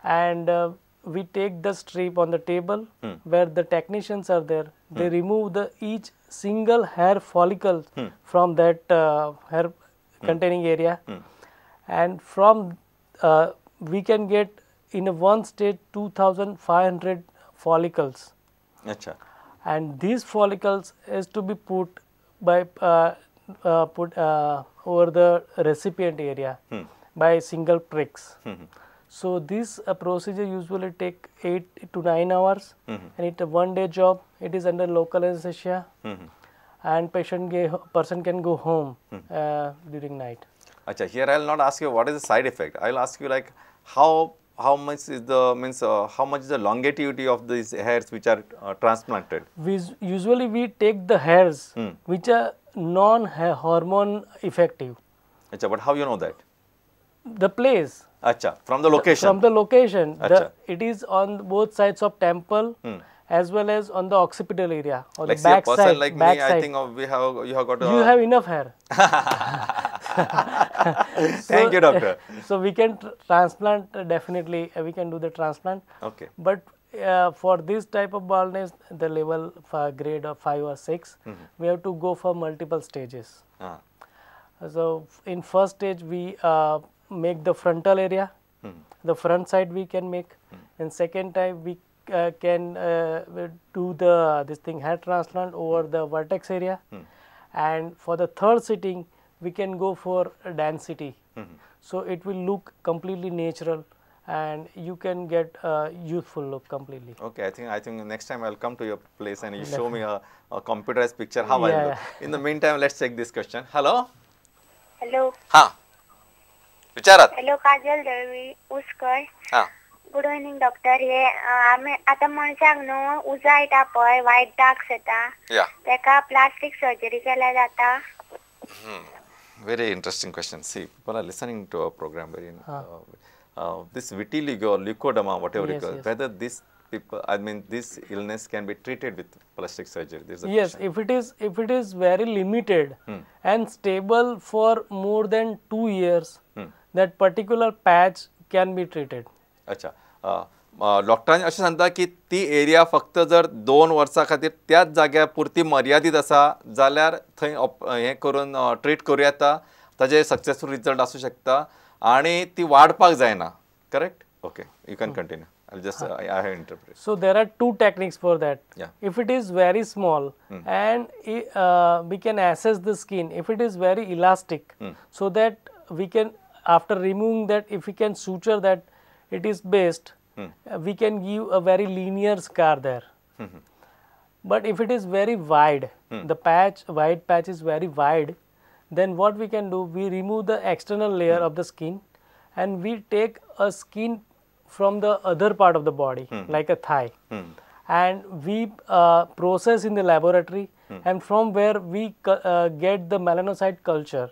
and we take the strip on the table where the technicians are there. They remove each single hair follicle from that hair containing area, and from we can get in a one stage 2,500 follicles. Acha. And these follicles is to be put by over the recipient area by single pricks. So this procedure usually take 8 to 9 hours, and it's a one-day job. It is under local anesthesia, and person can go home during night. Acha, here I will not ask you what is the side effect. I will ask you like how much is the how much is the longevity of these hairs which are transplanted? Usually we take the hairs which are non-hormone effective. Acha, but how you know that? The place. Acha, from the location. From the location. It is on both sides of temple as well as on the occipital area or like the back a person side. like me, I think you have got. You have enough hair. Thank you, doctor. So we can transplant definitely. We can do the transplant. Okay. But for this type of baldness, the level grade of 5 or 6, we have to go for multiple stages. So in first stage we make the frontal area, the front side we can make, and second time we can do this thing hair transplant over the vertex area, and for the third sitting we can go for density. So it will look completely natural, and you can get a youthful look completely. Okay, I think next time I'll come to your place and you show me a computerized picture how I look. In the meantime, let's take this question. Hello. Hello. Ha. विचारात. Hello, Kajal Devi Uskar. Ha. Good evening, doctor. हे आम्ही आता मनशाक न्हू उजा येता पळय white डार्क्स येता. Yeah. तेका प्लास्टिक सर्जरी केल्या जाता. Very interesting question. See, people are listening to our program. This vitiligo or leukodema, whatever you call, whether this this illness can be treated with plastic surgery. Yes, if it is very limited and stable for more than 2 years, that particular patch can be treated. अच्छा. डॉक्टरांनी अशें सांगता की ती area फक्त जर 2 वर्सां खातीर त्याच जाग्या पुरती मर्यादीत आसा जाल्यार थंय हें करून ट्रीट करूं येता, ताजे सक्सेसफुल रिजल्ट आसूं शकता आनी ती वाडपाक जायना. Correct? Okay, you can continue. I'll just I have interpreted. So there are 2 techniques for that. Yeah. If it is very small and we can assess the skin, if it is very elastic, so that we can, after removing that, if we can suture that it is best, we can give a very linear scar there. But if it is very wide, the white patch is very wide, then what we can do, we remove the external layer of the skin and we take a skin from the other part of the body, like a thigh, and we process in the laboratory, and from where we get the melanocyte culture,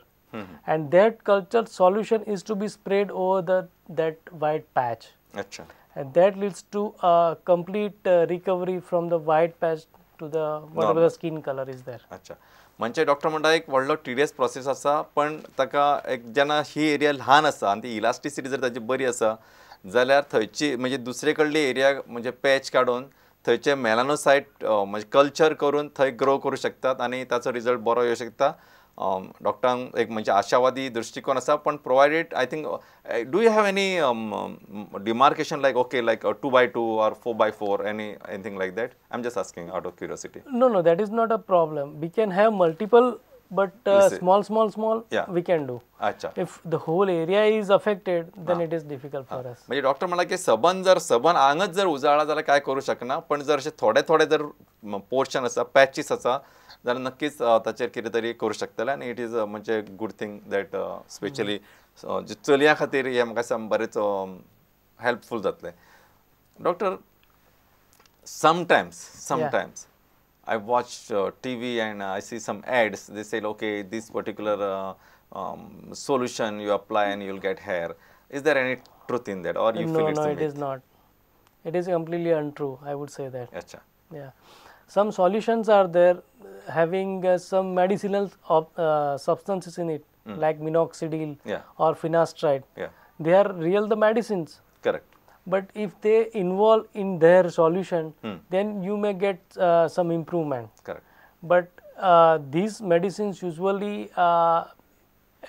and that culture solution is to be sprayed over that white patch. अच्छा. And that leads to a complete recovery from the white patch to the whatever the skin color is there. अच्छा. म्हणजे doctor म्हणटा एक व्हडलो tedious process आसा, पण ताका एक जेन्ना ही एरिया ल्हान आसा आनी ती इलास्टिसिटी जर ताची बरी आसा जाल्यार थंयची म्हणजे दुसरे कडली एरिया म्हणजे पॅच काडून थंयचे मेलानोसायट म्हणजे कल्चर करून थंय ग्रो करू शकतात आनी ताचो रिजल्ट बरो येवं शकता. डॉक्टरांक एक म्हणजे आशावादी दृश्टिकोन आसा, पण provided I think do you have any demarcation like okay like 2x2 or 4x4 anything like that? I'm just asking out of curiosity. No, that is not a problem. We can have multiple, but small, we can do. अच्छा. If the whole area is affected, then it is difficult for us. म्हणजे doctor म्हणला की सबन आंगच जर उजाळा जाल्यार काय करू शकना, पण जर असे थोडे जर पोर्शन आसा, पॅचीस आसा जाल्यार नक्कीच ताचेर कितें तरी करू शकतले आनी इट इज म्हणजे गुड थिंग दॅट स्पेशली चलयां खातीर हें म्हाका दिसता बरेंच हेल्पफूल जातलें. Doctor, sometimes I watch TV and I see some ads. They say, okay, this particular solution you apply and you'll get hair. Is there any truth in that, or you feel it's a myth? No, it is not. It is completely untrue, I would say that. Achha. Yeah. Some solutions are there having some medicinal substances in it, like minoxidil or finasteride. Yeah. They are real the medicines. Correct. but if they involve in their solution, then you may get some improvement. Correct. But these medicines usually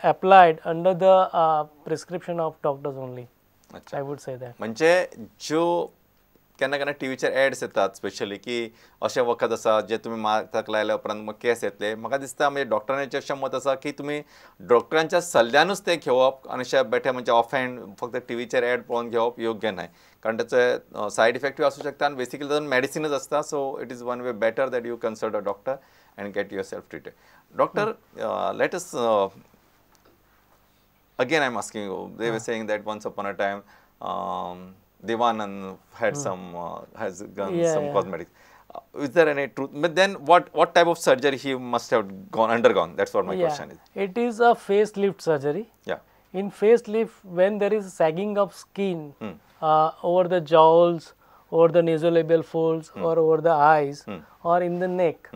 applied under the prescription of doctors only. अच्छा. I would say that. म्हणजे ज्यो केन्ना केन्ना टीव्हीचेर ads येतात specially की अशें वखद आसा जे तुमी माथ्याक लायल्या उपरांत मग केस येतले. म्हाका दिसता म्हणजे डॉक्टरांचें अशें मत आसा की तुमी डॉक्टरांच्या सल्ल्यानूच ते घेवप आनी अशें बेठे म्हणजे ऑफ हँड फक्त टीव्हीचेर एड पळोवन घेवप योग्य न्हय, कारण त्याचे सायड इफेक्टिव्ह आसूं शकता आनी बेसिकली तातूंत मेडिसिनच आसता. So it is one way better that you consult a doctor and get your self treated. Doctor, let us again I'm asking you, they were saying that once upon a time Devanand had has done some cosmetics. Is there any truth? But then what type of surgery he must have undergone? That's what my question is. It is a facelift surgery. Yeah. In facelift, when there is sagging of skin over the jowls, over the nasolabial folds, or over the eyes, or in the neck,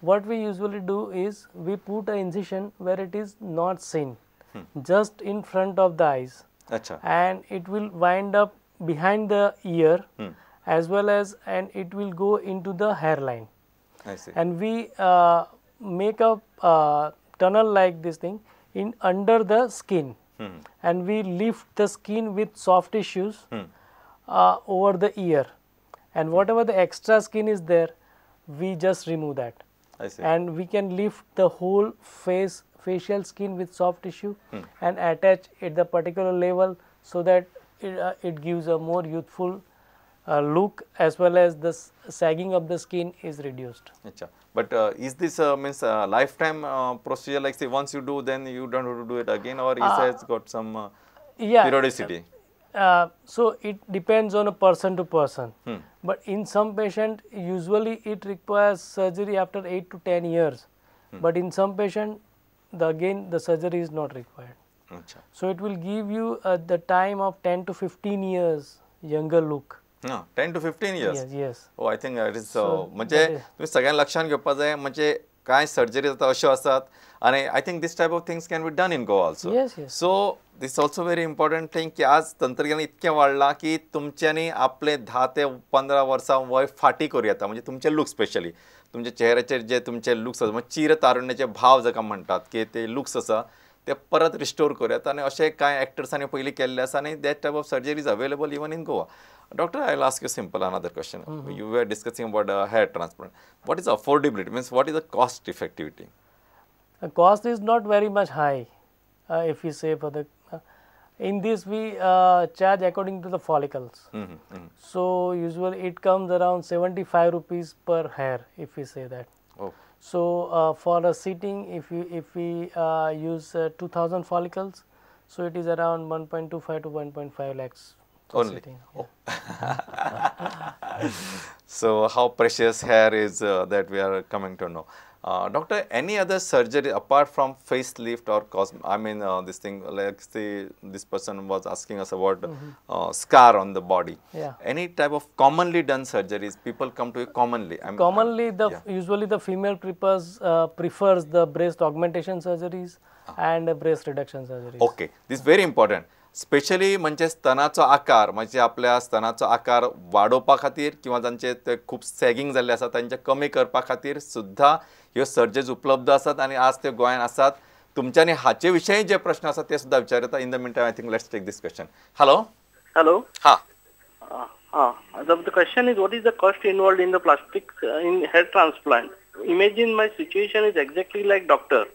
what we usually do is we put an incision where it is not seen, just in front of the eyes. Achha. And it will wind up behind the ear as well as, and it will go into the hairline. I see. And we make a tunnel like this thing in under the skin, and we lift the skin with soft tissues over the ear, and whatever the extra skin is there, we just remove that. I see. And we can lift the whole facial skin with soft tissue and attach at the particular level, so that it gives a more youthful look, as well as the sagging of the skin is reduced. Achha. But is this means lifetime procedure, like say once you do then you don't have to do it again, or is it got some periodicity? So it depends on a person to person, but in some patient usually it requires surgery after 8 to 10 years, but in some patient again the surgery is not required. Achha. So it will give you the time of 10 to 15 years younger look. No, 10 to 15 years. Yes, yes. Oh, I think it is म्हणजे तुम्ही सगळ्यांना लक्षात घेवपाक जाय, म्हणजे कांय surgery जाता अश्यो आसात आनी I think this type of things can be done in Goa also. Yes, yes. So this also very important thing की आज तंत्रज्ञान इतकें वाडलां की तुमच्यांनी आपले 10 ते 15 वर्सां वय फाटी करूं येता, म्हणजे तुमचे लुक्स स्पेशली तुमच्या चेहऱ्याचेर जे तुमचे लुक्स आसा, म्हणजे चिर तारुण्याचे भाव जाका म्हणटात की ते लुक्स आसा ते परत रिस्टोर करूं येता, आनी अशें कांय एक्टर्सांनी पयलीं केल्ले आसा आनी that type of surgery is available even in Goa. Doctor, I will ask you simple another question. You were discussing about hair transplant. What is affordability? Means what is the cost effectivity? The cost is not very much high, if we say for the. In this we charge according to the follicles. So usually it comes around 75 rupees per hair, if we say that. Oh. So for a sitting, if we use 2000 follicles, so it is around 1.25 to 1.5 lakhs. Only. Oh. So how precious hair is that we are coming to know. Doctor, any other surgery apart from facelift or I mean this thing, like say this person was asking us about scar on the body. Yeah. Any type of commonly done surgeries people come to you commonly? Commonly usually the female prefers the breast augmentation surgeries and breast reduction surgeries. Okay, this is very important. Specially म्हणजे स्तनाचो आकार, म्हणजे आपल्या स्तनाचो आकार वाडोवपा खातीर किंवा जांचे ते खूब सॅगिंग जाल्ले आसा तांचे कमी करपा खातीर सुद्धा ह्यो सर्जरीज उपलब्ध आसात आनी आज ते गोंयांत आसात. तुमच्यांनी हाचे विशयी जे प्रश्न आसात ते सुद्धा विचारता. In the mean time I think let's take this question. Hello. Hello. हा. The question is, what is the cost involved in the plastic in hair transplant? Imagine my situation is exactly like doctor.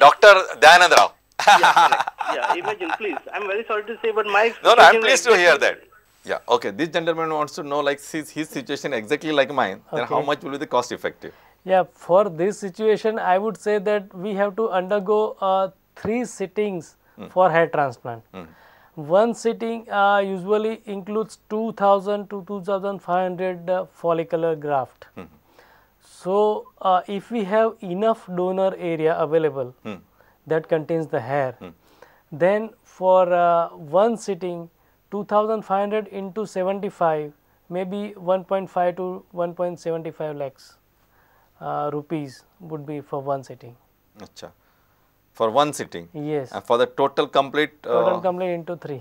Dr. Dayanand Rao. Yeah, imagine, please. I'm very sorry to say, but my No, I'm pleased to hear that. Yeah, okay. This gentleman wants to know, like, his situation exactly like mine. Then how much will be the cost effective? Yeah, for this situation, I would say that we have to undergo 3 sittings for hair transplant. One sitting usually includes 2000 to 2500 follicular graft. So, if we have enough donor area available that contains the hair, then for one sitting 2500 into 75, maybe 1.5 to 1.75 lakhs rupees would be for one sitting. Achha. For one sitting? Yes. And for the total complete? Total complete into 3.